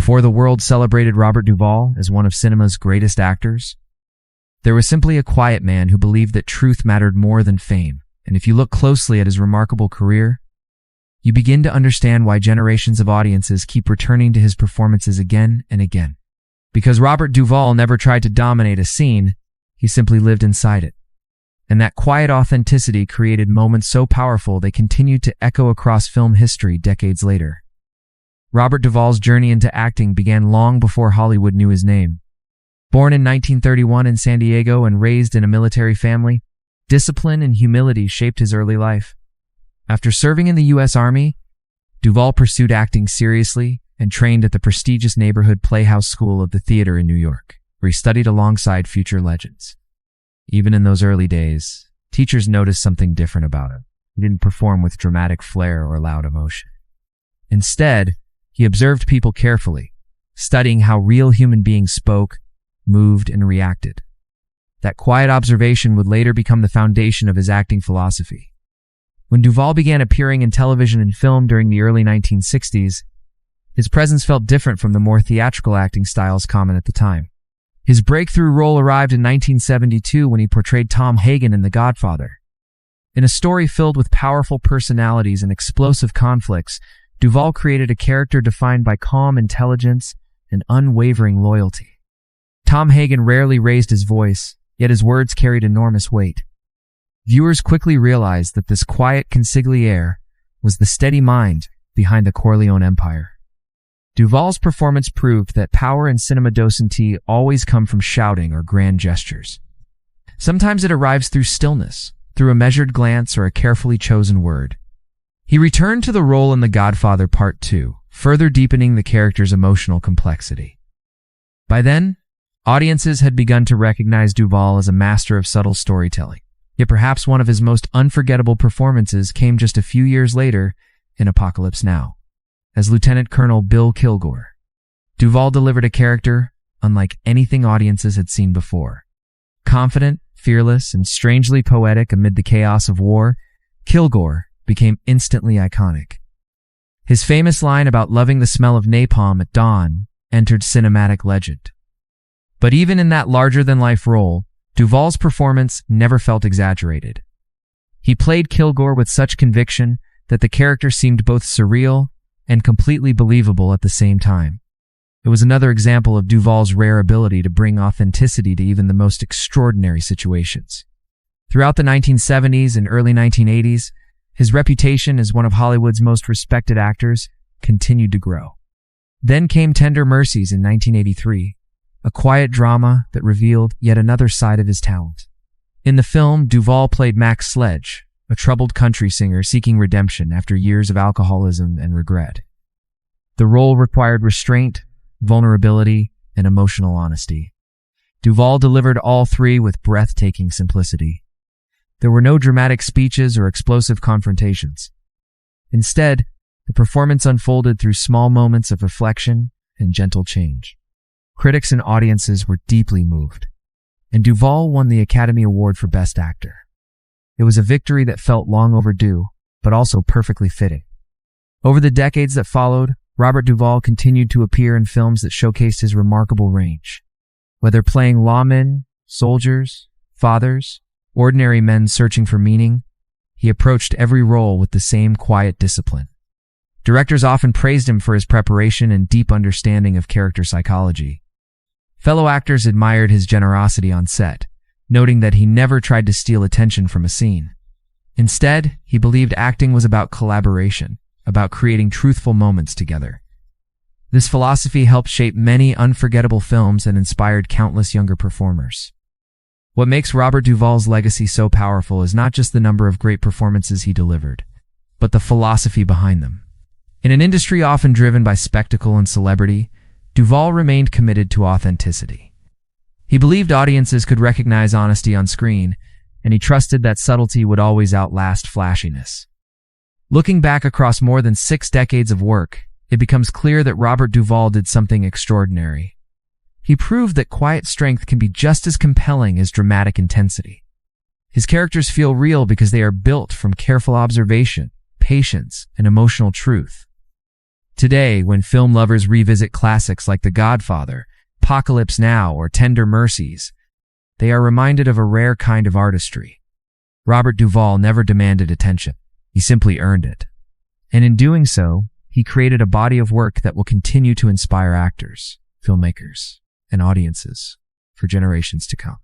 Before the world celebrated Robert Duvall as one of cinema's greatest actors, there was simply a quiet man who believed that truth mattered more than fame. And if you look closely at his remarkable career, you begin to understand why generations of audiences keep returning to his performances again and again. Because Robert Duvall never tried to dominate a scene, he simply lived inside it. And that quiet authenticity created moments so powerful they continued to echo across film history decades later. Robert Duvall's journey into acting began long before Hollywood knew his name. Born in 1931 in San Diego and raised in a military family, discipline and humility shaped his early life. After serving in the U.S. Army, Duvall pursued acting seriously and trained at the prestigious neighborhood Playhouse School of the Theater in New York, where he studied alongside future legends. Even in those early days, teachers noticed something different about him. He didn't perform with dramatic flair or loud emotion. Instead, he observed people carefully, studying how real human beings spoke, moved, and reacted. That quiet observation would later become the foundation of his acting philosophy. When Duvall began appearing in television and film during the early 1960s, his presence felt different from the more theatrical acting styles common at the time. His breakthrough role arrived in 1972 when he portrayed Tom Hagen in The Godfather. In a story filled with powerful personalities and explosive conflicts, Duvall created a character defined by calm intelligence and unwavering loyalty. Tom Hagen rarely raised his voice, yet his words carried enormous weight. Viewers quickly realized that this quiet consigliere was the steady mind behind the Corleone Empire. Duvall's performance proved that power and cinema docenti always come from shouting or grand gestures. Sometimes it arrives through stillness, through a measured glance or a carefully chosen word. He returned to the role in The Godfather Part 2, further deepening the character's emotional complexity. By then, audiences had begun to recognize Duvall as a master of subtle storytelling. Yet perhaps one of his most unforgettable performances came just a few years later in Apocalypse Now. As Lieutenant Colonel Kilgore, Duvall delivered a character unlike anything audiences had seen before. Confident, fearless, and strangely poetic amid the chaos of war, Kilgore became instantly iconic. His famous line about loving the smell of napalm at dawn entered cinematic legend. But even in that larger-than-life role, Duvall's performance never felt exaggerated. He played Kilgore with such conviction that the character seemed both surreal and completely believable at the same time. It was another example of Duvall's rare ability to bring authenticity to even the most extraordinary situations. Throughout the 1970s and early 1980s, his reputation as one of Hollywood's most respected actors continued to grow. Then came Tender Mercies in 1983, a quiet drama that revealed yet another side of his talent. In the film, Duvall played Max Sledge, a troubled country singer seeking redemption after years of alcoholism and regret. The role required restraint, vulnerability, and emotional honesty. Duvall delivered all three with breathtaking simplicity. There were no dramatic speeches or explosive confrontations. Instead, the performance unfolded through small moments of reflection and gentle change. Critics and audiences were deeply moved, and Duvall won the Academy Award for Best Actor. It was a victory that felt long overdue, but also perfectly fitting. Over the decades that followed, Robert Duvall continued to appear in films that showcased his remarkable range. Whether playing lawmen, soldiers, fathers, ordinary men searching for meaning, he approached every role with the same quiet discipline. Directors often praised him for his preparation and deep understanding of character psychology. Fellow actors admired his generosity on set, noting that he never tried to steal attention from a scene. Instead, he believed acting was about collaboration, about creating truthful moments together. This philosophy helped shape many unforgettable films and inspired countless younger performers. What makes Robert Duvall's legacy so powerful is not just the number of great performances he delivered, but the philosophy behind them. In an industry often driven by spectacle and celebrity, Duvall remained committed to authenticity. He believed audiences could recognize honesty on screen, and he trusted that subtlety would always outlast flashiness. Looking back across more than 6 decades of work, it becomes clear that Robert Duvall did something extraordinary. He proved that quiet strength can be just as compelling as dramatic intensity. His characters feel real because they are built from careful observation, patience, and emotional truth. Today, when film lovers revisit classics like The Godfather, Apocalypse Now, or Tender Mercies, they are reminded of a rare kind of artistry. Robert Duvall never demanded attention. He simply earned it. And in doing so, he created a body of work that will continue to inspire actors, filmmakers, and audiences for generations to come.